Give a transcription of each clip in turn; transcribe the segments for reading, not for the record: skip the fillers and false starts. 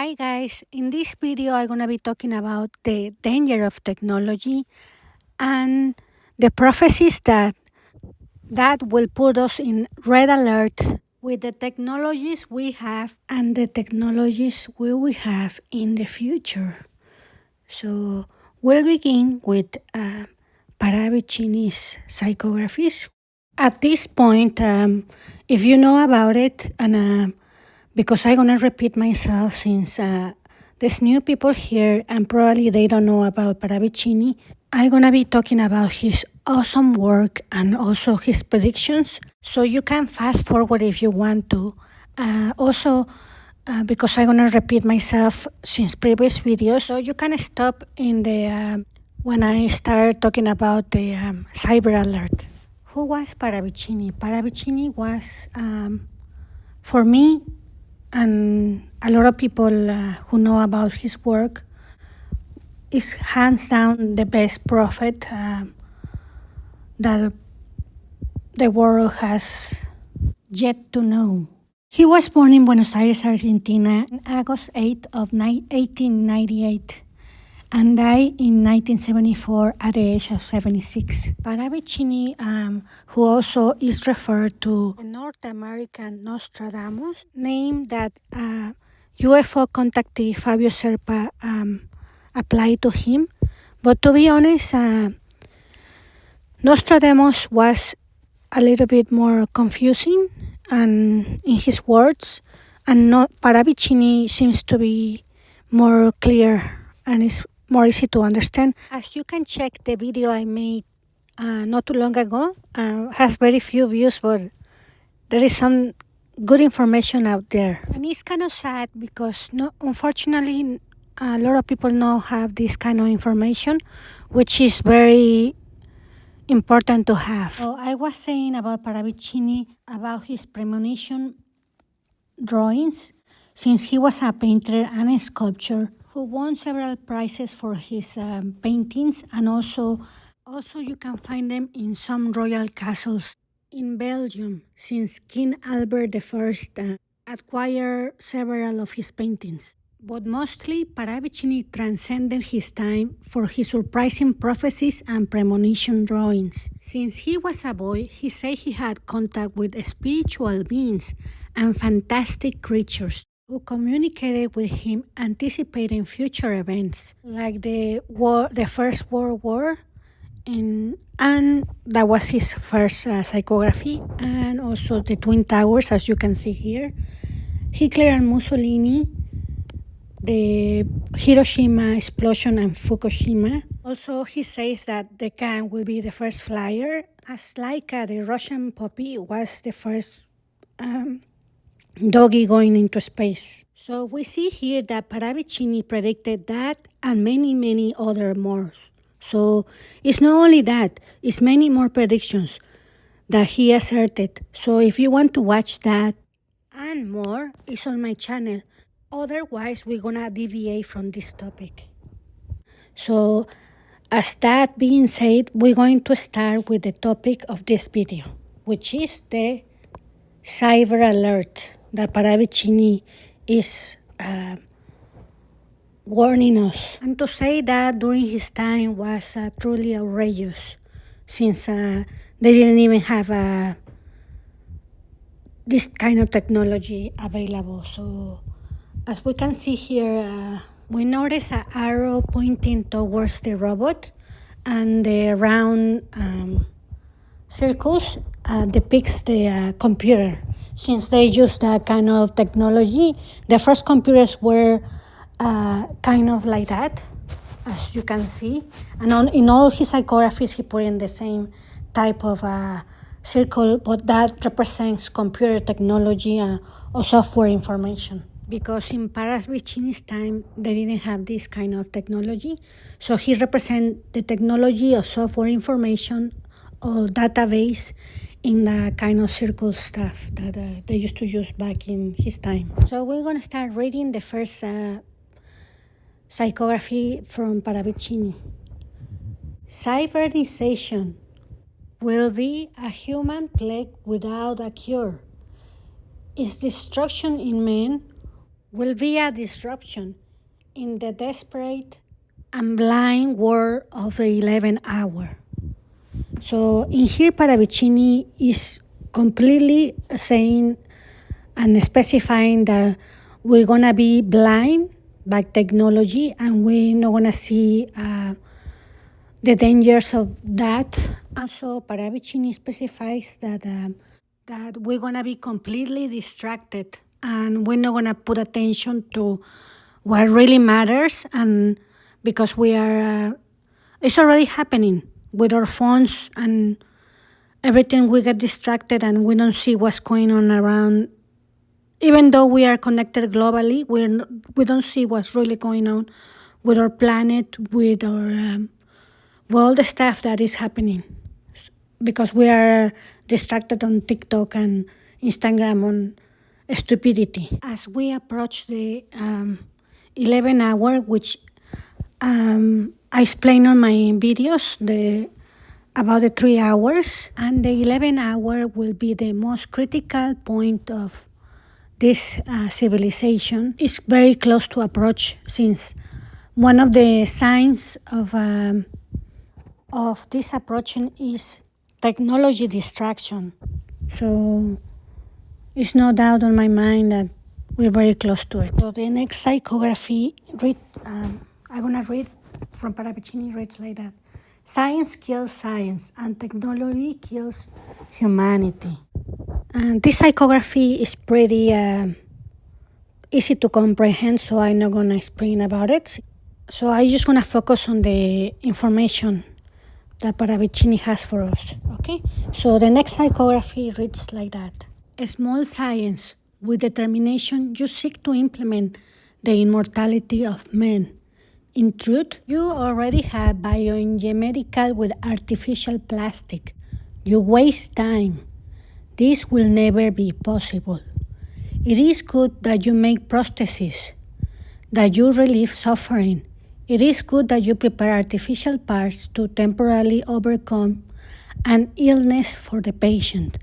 Hi guys, in this video I'm going to be talking about the danger of technology and the prophecies that will put us in red alert with the technologies we have and the technologies we will have in the future. So we'll begin with Parravicini's psychographies. At this point, if you know about it, and because I'm gonna repeat myself since there's new people here and probably they don't know about Parravicini, I'm gonna be talking about his awesome work and also his predictions. So you can fast forward if you want to. Because I'm gonna repeat myself since previous videos, so you can stop in the when I start talking about the cyber alert. Who was Parravicini? Parravicini was, for me, and a lot of people who know about his work, is hands down the best prophet that the world has yet to know. He was born in Buenos Aires, Argentina, on August 8th of 1898 and died in 1974 at the age of 76. Parravicini, who also is referred to the North American Nostradamus, named that UFO contactee Fabio Serpa applied to him. But to be honest, Nostradamus was a little bit more confusing and in his words, and Parravicini seems to be more clear and is more easy to understand. As you can check, the video I made not too long ago has very few views, but there is some good information out there. And it's kind of sad because unfortunately a lot of people don't have this kind of information, which is very important to have. So I was saying about Parravicini, about his premonition drawings, since he was a painter and a sculptor who won several prizes for his paintings, and also you can find them in some royal castles in Belgium, since King Albert I acquired several of his paintings. But mostly, Parravicini transcended his time for his surprising prophecies and premonition drawings. Since he was a boy, he said he had contact with spiritual beings and fantastic creatures who communicated with him, anticipating future events, like the First World War, and that was his first psychography, and also the Twin Towers, as you can see here, Hitler and Mussolini, the Hiroshima explosion and Fukushima. Also, he says that the can will be the first flyer, as Laika, the Russian puppy, was the first doggy going into space. So we see here that Parravicini predicted that and many, many other more. So it's not only that, it's many more predictions that he asserted. So if you want to watch that and more, it's on my channel. Otherwise, we're gonna deviate from this topic. So as that being said, we're going to start with the topic of this video, which is the cyber alert that Parravicini is warning us. And to say that during his time was truly outrageous, since they didn't even have this kind of technology available. So as we can see here, we notice an arrow pointing towards the robot, and the round circles depicts the computer. Since they use that kind of technology, the first computers were kind of like that, as you can see. And in all his psychographies, he put in the same type of circle, but that represents computer technology or software information. Because in Parravicini's time, they didn't have this kind of technology. So he represents the technology of software information or database in the kind of circle stuff that they used to use back in his time. So we're going to start reading the first psychography from Parravicini. Cybernization will be a human plague without a cure. Its destruction in men will be a disruption in the desperate and blind world of the 11th hour. So in here, Parravicini is completely saying and specifying that we're gonna be blind by technology and we're not gonna see the dangers of that. Also, Parravicini specifies that we're gonna be completely distracted and we're not gonna put attention to what really matters, and because we are, it's already happening with our phones and everything. We get distracted and we don't see what's going on around. Even though we are connected globally, we don't see what's really going on with our planet, with our with all the stuff that is happening, because we are distracted on TikTok and Instagram on stupidity. As we approach the 11 hour, which I explain on my videos, about the 3 hours, and the 11 hour will be the most critical point of this civilization. Is very close to approach, since one of the signs of this approaching is technology distraction. So it's no doubt on my mind that we're very close to it. So the next psychography I'm gonna read from Parravicini, reads like that: science kills science and technology kills humanity. And this psychography is pretty easy to comprehend, so I'm not gonna explain about it. So I just wanna focus on the information that Parravicini has for us. Okay, so the next psychography reads like that: a small science with determination, you seek to implement the immortality of men. In truth, you already have bioengineering with artificial plastic. You waste time. This will never be possible. It is good that you make prostheses, that you relieve suffering. It is good that you prepare artificial parts to temporarily overcome an illness for the patient.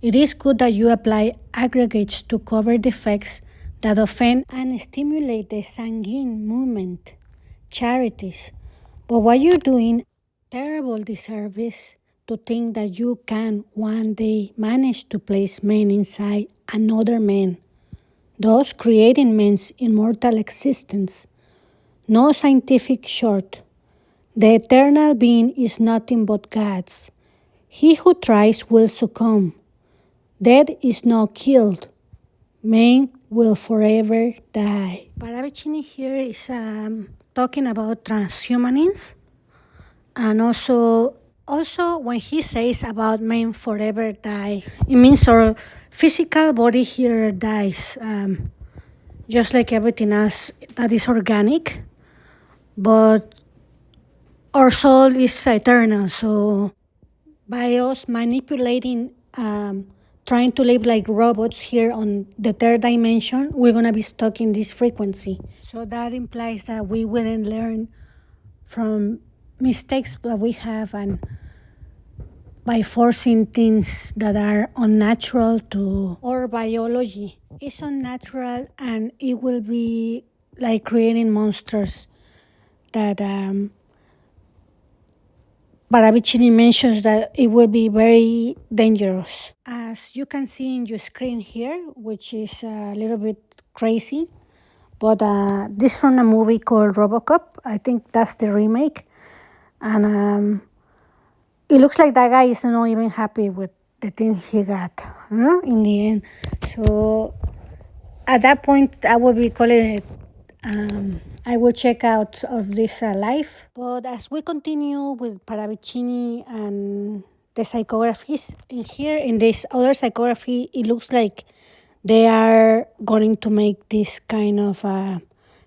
It is good that you apply aggregates to cover defects that offend and stimulate the sanguine movement, charities. But what you're doing, terrible disservice to think that you can one day manage to place men inside another man, thus creating men's immortal existence. No scientific short. The eternal being is nothing but God's. He who tries will succumb. Death is not killed. Man will forever die. Parravicini here is talking about transhumanism, and also when he says about men forever die, it means our physical body here dies, just like everything else that is organic, but our soul is eternal. So by us manipulating, trying to live like robots here on the third dimension, we're going to be stuck in this frequency. So that implies that we wouldn't learn from mistakes that we have, and by forcing things that are unnatural to our biology. It's unnatural, and it will be like creating monsters that Parravicini mentions that it will be very dangerous. As you can see in your screen here, which is a little bit crazy, but this from a movie called RoboCop. I think that's the remake. And it looks like that guy is not even happy with the thing he got, in the end. So at that point, I would be calling it, I will check out of this life. But as we continue with Parravicini and the psychographies, in here, in this other psychography, it looks like they are going to make this kind of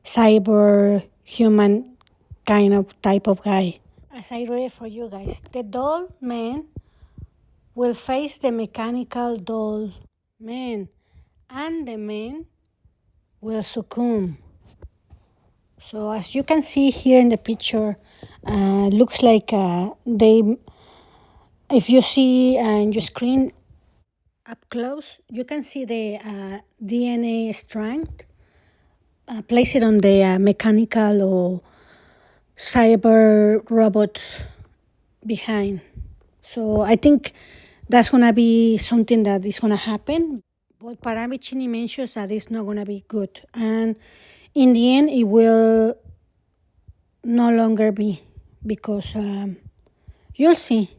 cyber human kind of type of guy. As I read it for you guys, the doll man will face the mechanical doll man, and the man will succumb. So as you can see here in the picture, looks like they, if you see in your screen up close, you can see the DNA strand place it on the mechanical or cyber robot behind. So I think that's gonna be something that is gonna happen. But Parravicini mentions that it's not gonna be good, and in the end, it will no longer be because you'll see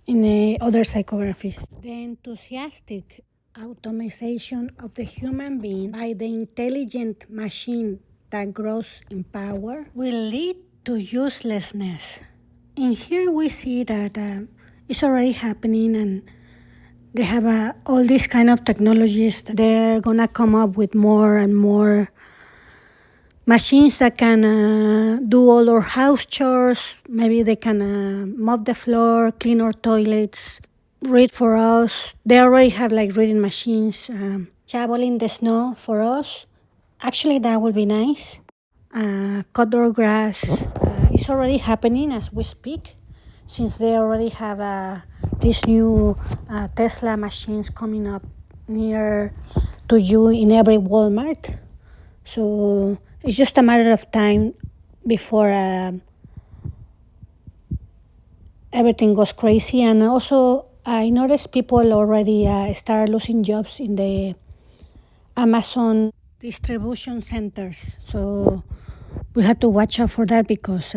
in the other psychographies. The enthusiastic automation of the human being by the intelligent machine that grows in power will lead to uselessness. In here, we see that it's already happening, and they have all these kind of technologies. They're gonna come up with more and more machines that can do all our house chores. Maybe they can mop the floor, clean our toilets, read for us. They already have like reading machines, shoveling the snow for us. Actually, that would be nice. Cut our grass. It's already happening as we speak, since they already have these new Tesla machines coming up near to you in every Walmart. So it's just a matter of time before everything goes crazy. And also, I noticed people already start losing jobs in the Amazon distribution centers. So we have to watch out for that because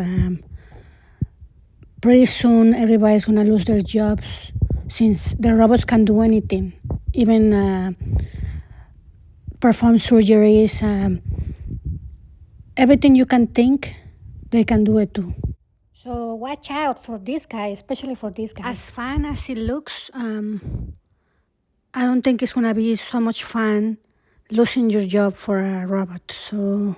pretty soon everybody's going to lose their jobs since the robots can do anything, even perform surgeries. Everything you can think, they can do it too. So watch out for this guy, especially for this guy. As fun as it looks, I don't think it's gonna be so much fun losing your job for a robot. So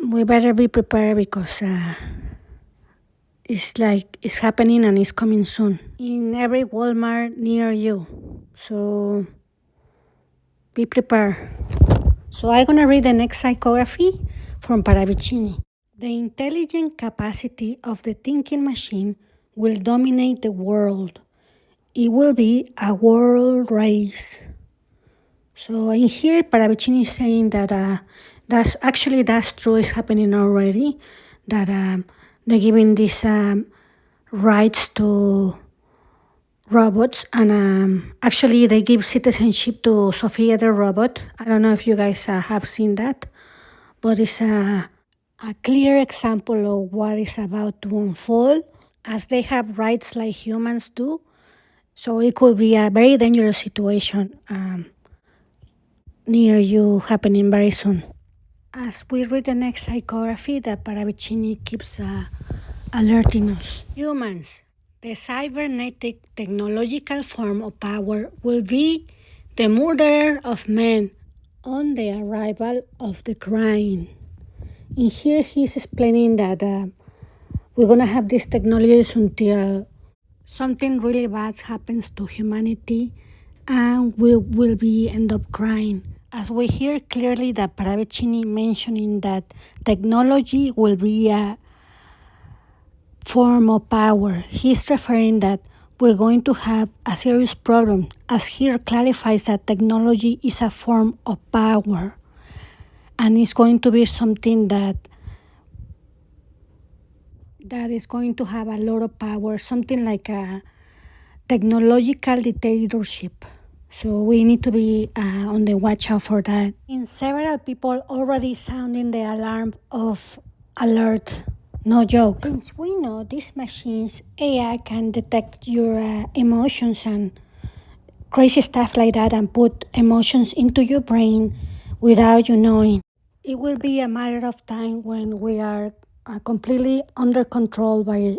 we better be prepared because it's happening and it's coming soon in every Walmart near you. So be prepared. So I'm gonna read the next psychography from Parravicini. The intelligent capacity of the thinking machine will dominate the world. It will be a world race. So in here, Parravicini is saying that that's true. It's happening already. That they're giving these rights to robots, and actually they give citizenship to Sophia the robot. I don't know if you guys have seen that, but it's a clear example of what is about to unfold, as they have rights like humans do. So it could be a very dangerous situation near you happening very soon. As we read the next psychography, that Parravicini keeps alerting us. Humans, the cybernetic technological form of power, will be the murderer of men on the arrival of the crime. In here, he's explaining that we're gonna have these technologies until something really bad happens to humanity, and we will be end up crying. As we hear clearly that Parravicini mentioning that technology will be a form of power, he's referring that we're going to have a serious problem, as here clarifies that technology is a form of power. And it's going to be something that is going to have a lot of power, something like a technological dictatorship. So we need to be on the watch out for that. In several people already sounding the alarm of alert, no joke. Since we know these machines, AI can detect your emotions and crazy stuff like that and put emotions into your brain without you knowing. It will be a matter of time when we are completely under control by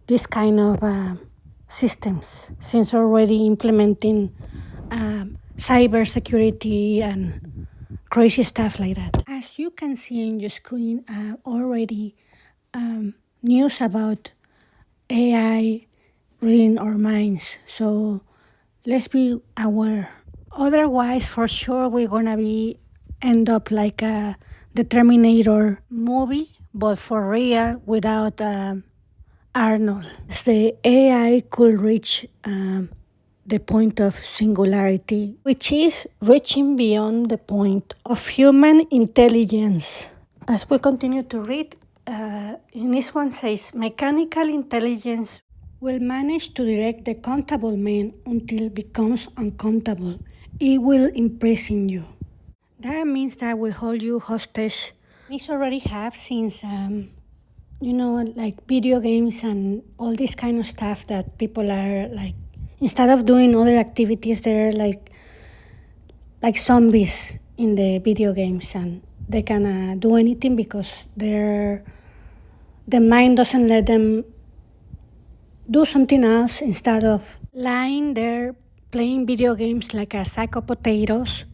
this kind of systems, since already implementing cybersecurity and crazy stuff like that. As you can see on your screen, already news about AI reading our minds. So let's be aware. Otherwise, for sure, we're gonna end up like the Terminator movie, but for real, without Arnold. The AI could reach the point of singularity, which is reaching beyond the point of human intelligence. As we continue to read, in this one says, mechanical intelligence will manage to direct the countable man until it becomes uncountable. It will imprison you. That means that will hold you hostage. This already have since like video games and all this kind of stuff that people are like, instead of doing other activities, they're like zombies in the video games, and they can do anything because the mind doesn't let them do something else instead of lying there playing video games like a sack of potatoes,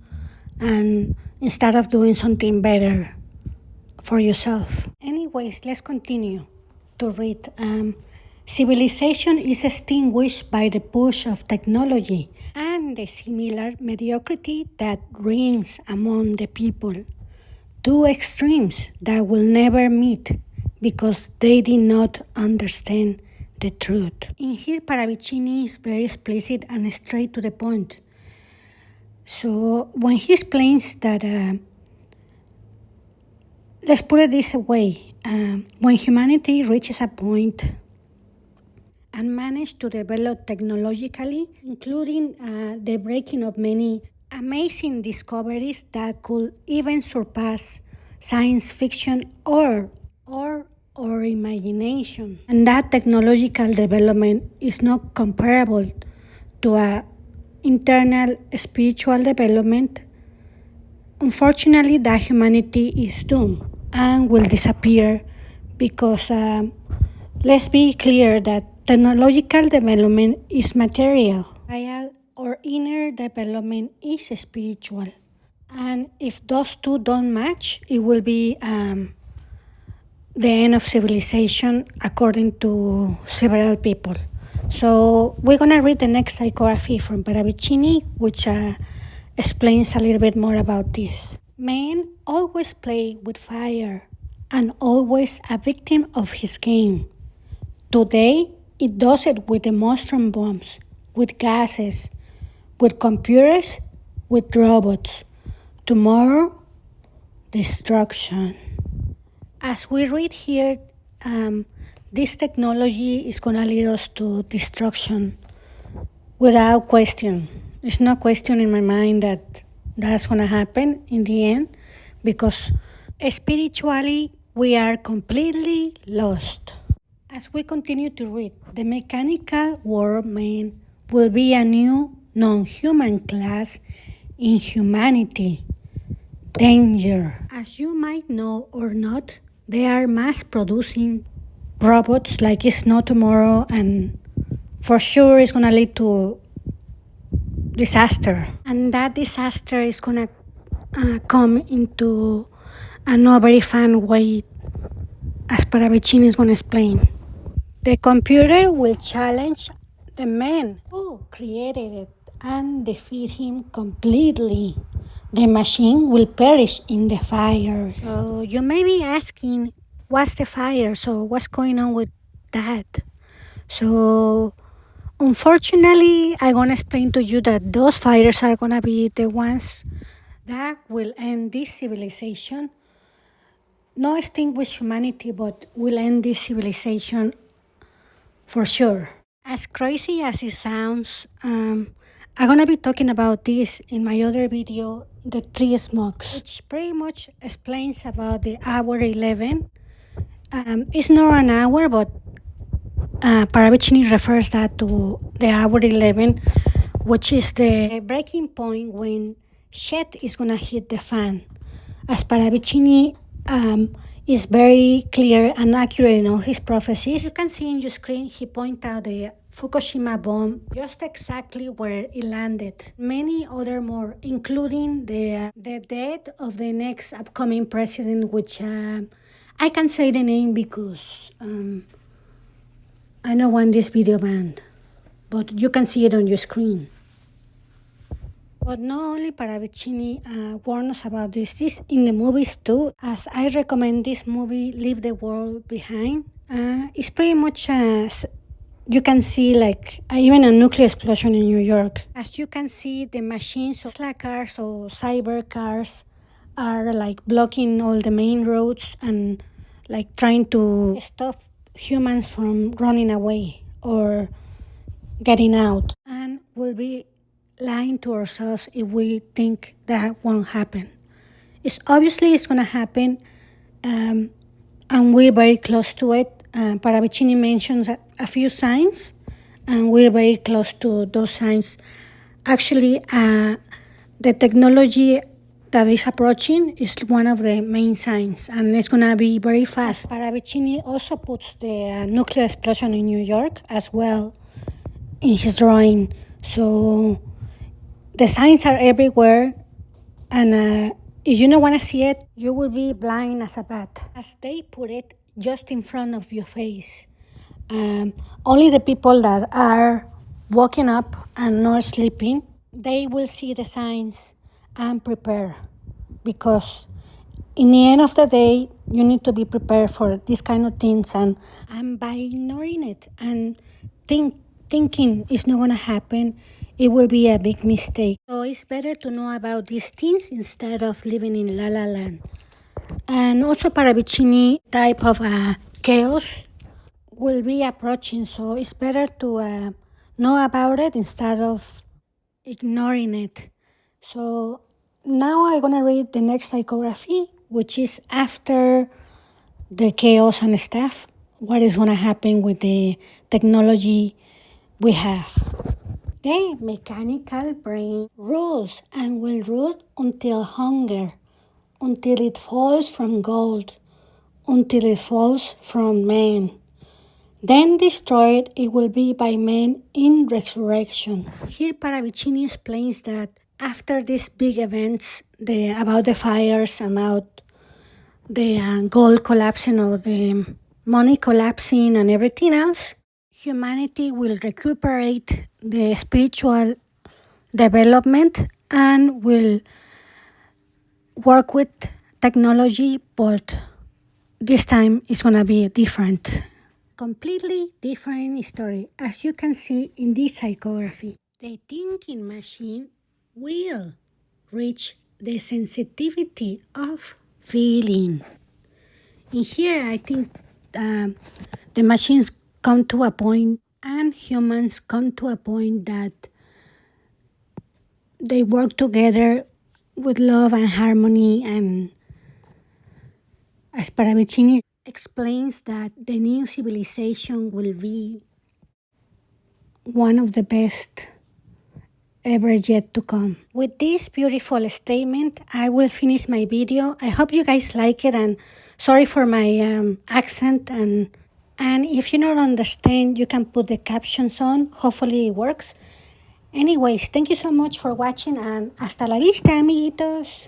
and instead of doing something better for yourself. Anyways, let's continue to read. Civilization is extinguished by the push of technology and the similar mediocrity that reigns among the people. Two extremes that will never meet because they did not understand the truth. In here, Parravicini is very explicit and straight to the point. So when he explains that, let's put it this way, when humanity reaches a point and manage to develop technologically, including the breaking of many amazing discoveries that could even surpass science fiction or imagination. And that technological development is not comparable to a internal spiritual development. Unfortunately, that humanity is doomed and will disappear because let's be clear that technological development is material, while our inner development is spiritual. And if those two don't match, it will be the end of civilization, according to several people. So we're going to read the next psychography from Parravicini, which explains a little bit more about this. Man always play with fire and always a victim of his game. Today, it does it with the mushroom bombs, with gases, with computers, with robots. Tomorrow, destruction. As we read here, this technology is going to lead us to destruction without question. There's no question in my mind that that's going to happen in the end, because spiritually we are completely lost. As we continue to read, the mechanical world man will be a new non-human class in humanity. Danger. As you might know or not, they are mass producing robots like it's no tomorrow, and for sure it's going to lead to disaster. And that disaster is going to come into a not very fun way, as Parravicini is going to explain. The computer will challenge the man who created it and defeat him completely. The machine will perish in the fire. So you may be asking, what's the fire? So what's going on with that? So unfortunately, I'm going to explain to you that those fires are going to be the ones that will end this civilization. Not extinguish humanity, but will end this civilization for sure. As crazy as it sounds, I'm going to be talking about this in my other video, the 3 smokes, which pretty much explains about the hour 11. It's not an hour, but Parravicini refers that to the hour 11, which is the breaking point when shit is going to hit the fan. As Parravicini is very clear and accurate in all his prophecies. You can see in your screen, he pointed out the Fukushima bomb just exactly where it landed. Many other more, including the death of the next upcoming president, which I can't say the name because I don't want this video banned, but you can see it on your screen. But not only Parravicini warned us about this in the movies too, as I recommend this movie, Leave the World Behind. It's pretty much you can see like even a nuclear explosion in New York. As you can see, the machines of Tesla cars or cyber cars are like blocking all the main roads and like trying to stop humans from running away or getting out. And we'll be lying to ourselves if we think that won't happen. It's obviously it's gonna happen, and we're very close to it. Parravicini mentions a few signs, and we're very close to those signs. Actually, the technology that is approaching is one of the main signs, and it's gonna be very fast. Parravicini also puts the nuclear explosion in New York as well in his drawing. So the signs are everywhere, and if you don't want to see it, you will be blind as a bat. As they put it just in front of your face. Only the people that are waking up and not sleeping, they will see the signs and prepare. Because in the end of the day, you need to be prepared for these kind of things, and by ignoring it and thinking it's not going to happen, it will be a big mistake. So it's better to know about these things instead of living in la la land. And also Parravicini type of chaos will be approaching, so it's better to know about it instead of ignoring it. So now I'm gonna read the next psychography, which is after the chaos and stuff, what is gonna happen with the technology we have. The mechanical brain rules and will rule until hunger, until it falls from gold, until it falls from man. Then destroyed it will be by men in resurrection. Here Parravicini explains that after these big events, about the fires, about the gold collapsing or the money collapsing and everything else, humanity will recuperate the spiritual development and will work with technology, but this time it's gonna be different. Completely different story, as you can see in this psychography. The thinking machine will reach the sensitivity of feeling. In here, I think the machines come to a point and humans come to a point that they work together with love and harmony, and as Parravicini explains that the new civilization will be one of the best ever yet to come. With this beautiful statement, I will finish my video. I hope you guys like it, and sorry for my accent, and if you don't understand, you can put the captions on. Hopefully it works. Anyways, thank you so much for watching, and hasta la vista, amiguitos.